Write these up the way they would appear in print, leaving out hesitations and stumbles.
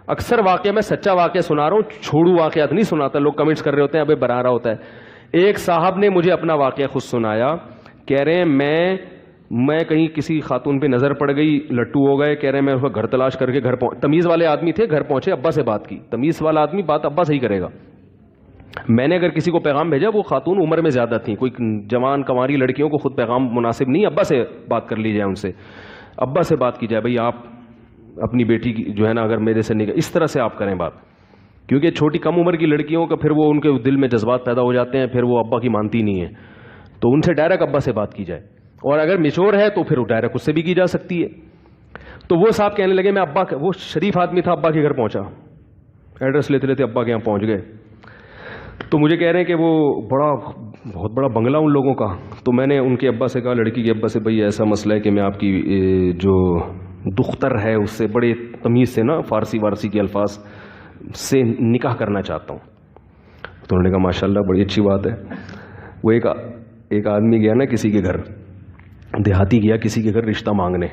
اکثر واقعہ میں سچا واقعہ سنا رہا ہوں, چھوڑو واقعات نہیں سناتا. لوگ کمنٹس کر رہے ہوتے ہیں ابے برا رہا ہوتا ہے. ایک صاحب نے مجھے اپنا واقعہ خود سنایا, کہہ رہے ہیں میں کہیں کسی خاتون پہ نظر پڑ گئی, لٹو ہو گئے. کہہ رہے ہیں میں اس کو گھر تلاش کر کے تمیز والے آدمی تھے, گھر پہنچے, ابا سے بات کی. تمیز والا آدمی بات ابا سے ہی کرے گا. میں نے اگر کسی کو پیغام بھیجا, وہ خاتون عمر میں زیادہ تھیں, کوئی جوان کنواری لڑکیوں کو خود پیغام مناسب نہیں, ابا سے بات کر لی جائے, ان سے ابا سے بات کی جائے, بھائی آپ اپنی بیٹی کی جو ہے نا اگر میرے سے نکاح, اس طرح سے آپ کریں بات. کیونکہ چھوٹی کم عمر کی لڑکیوں کا پھر وہ ان کے دل میں جذبات پیدا ہو جاتے ہیں, پھر وہ ابا کی مانتی نہیں ہے. تو ان سے ڈائریکٹ ابا سے بات کی جائے, اور اگر میچور ہے تو پھر ڈائریکٹ اس سے بھی کی جا سکتی ہے. تو وہ صاحب کہنے لگے میں ابا, وہ شریف آدمی تھا, ابا کے گھر پہنچا, ایڈریس لیتے لیتے ابا کے یہاں پہنچ گئے. تو مجھے کہہ رہے ہیں کہ وہ بہت بڑا بنگلہ ان لوگوں کا. تو میں نے ان کے ابا سے کہا, لڑکی کے ابا سے, بھائی ایسا مسئلہ ہے کہ میں آپ کی جو دختر ہے اس سے بڑے تمیز سے نا فارسی کے الفاظ سے نکاح کرنا چاہتا ہوں. تو انہوں نے کہا ماشاءاللہ بڑی اچھی بات ہے. وہ ایک آدمی گیا نا کسی کے گھر, دیہاتی گیا کسی کے گھر رشتہ مانگنے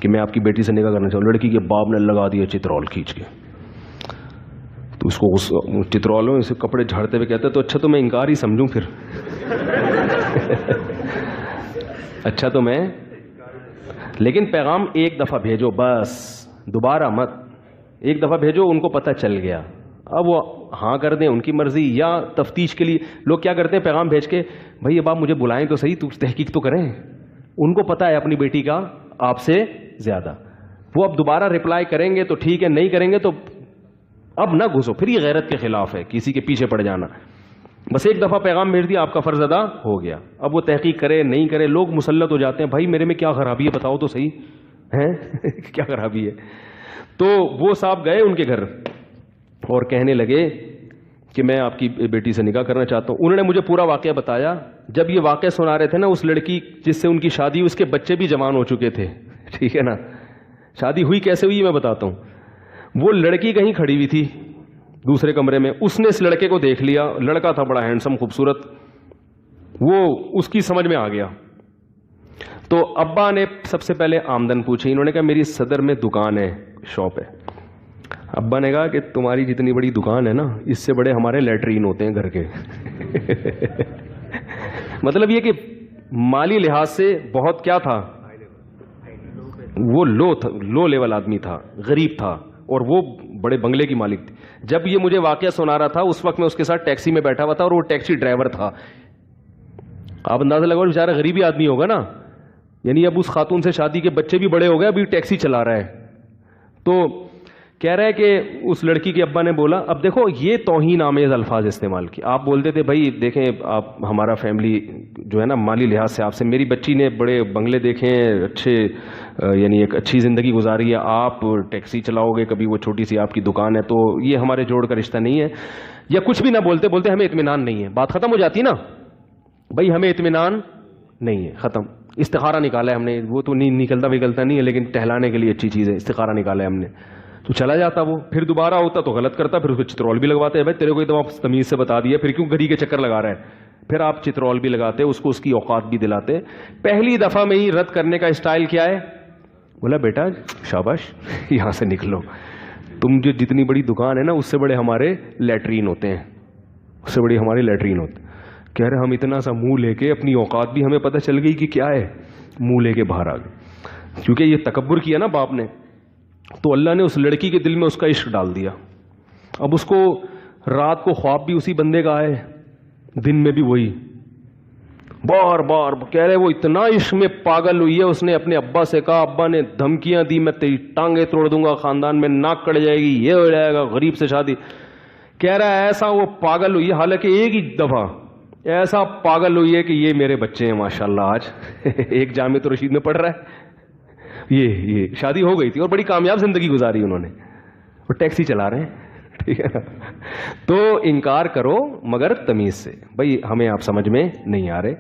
کہ میں آپ کی بیٹی سے نکاح کرنا چاہوں. لڑکی کے باپ نے لگا دیا چترول کھینچ کے. تو اس کو چترول میں اسے کپڑے جھاڑتے ہوئے کہتے تو اچھا تو میں انکار ہی سمجھوں پھر. اچھا تو میں, لیکن پیغام ایک دفعہ بھیجو بس, دوبارہ مت. ایک دفعہ بھیجو, ان کو پتہ چل گیا, اب وہ ہاں کر دیں ان کی مرضی, یا تفتیش کے لیے لوگ کیا کرتے ہیں پیغام بھیج کے, بھائی اب آپ مجھے بلائیں تو صحیح, تو تحقیق تو کریں. ان کو پتہ ہے اپنی بیٹی کا آپ سے زیادہ, وہ اب دوبارہ رپلائی کریں گے تو ٹھیک ہے, نہیں کریں گے تو اب نہ گھسو, پھر یہ غیرت کے خلاف ہے کسی کے پیچھے پڑ جانا. بس ایک دفعہ پیغام بھیج دیا, آپ کا فرض ادا ہو گیا. اب وہ تحقیق کرے نہیں کرے, لوگ مسلط ہو جاتے ہیں, بھائی میرے میں کیا خرابی ہے بتاؤ تو صحیح ہے. کیا خرابی ہے. تو وہ صاحب گئے ان کے گھر اور کہنے لگے کہ میں آپ کی بیٹی سے نکاح کرنا چاہتا ہوں. انہوں نے مجھے پورا واقعہ بتایا. جب یہ واقعہ سنا رہے تھے نا, اس لڑکی جس سے ان کی شادی, اس کے بچے بھی جوان ہو چکے تھے, ٹھیک ہے نا. شادی ہوئی کیسے ہوئی میں بتاتا ہوں. وہ لڑکی کہیں کھڑی ہوئی تھی دوسرے کمرے میں, اس نے اس لڑکے کو دیکھ لیا, لڑکا تھا بڑا ہینڈسم خوبصورت, وہ اس کی سمجھ میں آ گیا. تو ابا نے سب سے پہلے آمدن پوچھی. انہوں نے کہا میری صدر میں دکان ہے, شاپ ہے. ابا نے کہا کہ تمہاری جتنی بڑی دکان ہے نا, اس سے بڑے ہمارے لیٹرین ہوتے ہیں گھر کے. مطلب یہ کہ مالی لحاظ سے بہت کیا تھا, وہ لو لیول آدمی تھا, غریب تھا, اور وہ بڑے بنگلے کی مالک تھی. جب یہ مجھے واقعہ سنا رہا تھا اس وقت میں اس کے ساتھ ٹیکسی میں بیٹھا ہوا تھا, اور وہ ٹیکسی ڈرائیور تھا. آپ اندازہ لگاؤ بیچارہ غریبی آدمی ہوگا نا, یعنی اب اس خاتون سے شادی کے بچے بھی بڑے ہو گئے, ابھی ٹیکسی چلا رہا ہے. تو کہہ رہا ہے کہ اس لڑکی کے ابا نے بولا, اب دیکھو یہ توہین آمیز الفاظ استعمال کیے. آپ بولتے تھے بھائی دیکھیں آپ ہمارا فیملی جو ہے نا مالی لحاظ سے آپ سے, میری بچی نے بڑے بنگلے دیکھے ہیں, اچھے یعنی ایک اچھی زندگی گزاری ہے, آپ ٹیکسی چلاؤ گے, کبھی وہ چھوٹی سی آپ کی دکان ہے, تو یہ ہمارے جوڑ کا رشتہ نہیں ہے. یا کچھ بھی نہ بولتے ہمیں اطمینان نہیں ہے, بات ختم ہو جاتی نا. بھائی ہمیں اطمینان نہیں ہے, ختم. استخارہ نکالا ہے ہم نے, وہ تو نہیں نکلتا نہیں ہے, لیکن ٹہلانے کے لیے اچھی چیز ہے, استخارہ نکالا ہے ہم نے. تو چلا جاتا وہ, پھر دوبارہ ہوتا تو غلط کرتا, پھر اس کو چترول بھی لگواتے ہیں. بھائی تیرے کو ایک دفعہ تمیز سے بتا دیا, پھر کیوں گھڑی کے چکر لگا رہا ہے. پھر آپ چترول بھی لگاتے, اس کو اس کی اوقات بھی دلاتے. پہلی دفعہ میں ہی رد کرنے کا اسٹائل کیا ہے, بولا بیٹا شاباش یہاں سے نکلو, تم جو جتنی بڑی دکان ہے نا اس سے بڑے ہمارے لیٹرین ہوتے ہیں, اس سے بڑی ہمارے لیٹرین ہوتے ہیں. کہہ رہے ہم اتنا سا منہ لے کے, اپنی اوقات بھی ہمیں پتہ چل گئی کہ کیا ہے, منہ لے کے باہر آ گئے. کیونکہ یہ تکبر کیا نا باپ نے, تو اللہ نے اس لڑکی کے دل میں اس کا عشق ڈال دیا. اب اس کو رات کو خواب بھی اسی بندے کا آئے, دن میں بھی وہی, بار بار کہہ رہے وہ اتنا عشق میں پاگل ہوئی ہے. اس نے اپنے ابا سے کہا, ابا نے دھمکیاں دی, میں تیری ٹانگیں توڑ دوں گا, خاندان میں ناک کٹ جائے گی, یہ ہو جائے گا, غریب سے شادی. کہہ رہا ہے ایسا وہ پاگل ہوئی ہے, حالانکہ ایک ہی دفعہ ایسا پاگل ہوئی ہے کہ یہ میرے بچے ہیں ماشاءاللہ, آج ایک جامع رشید میں پڑھ رہا ہے. یہ شادی ہو گئی تھی اور بڑی کامیاب زندگی گزاری انہوں نے, اور ٹیکسی چلا رہے ہیں, ٹھیک ہے. تو انکار کرو مگر تمیز سے. بھائی ہمیں آپ سمجھ میں نہیں آ رہے.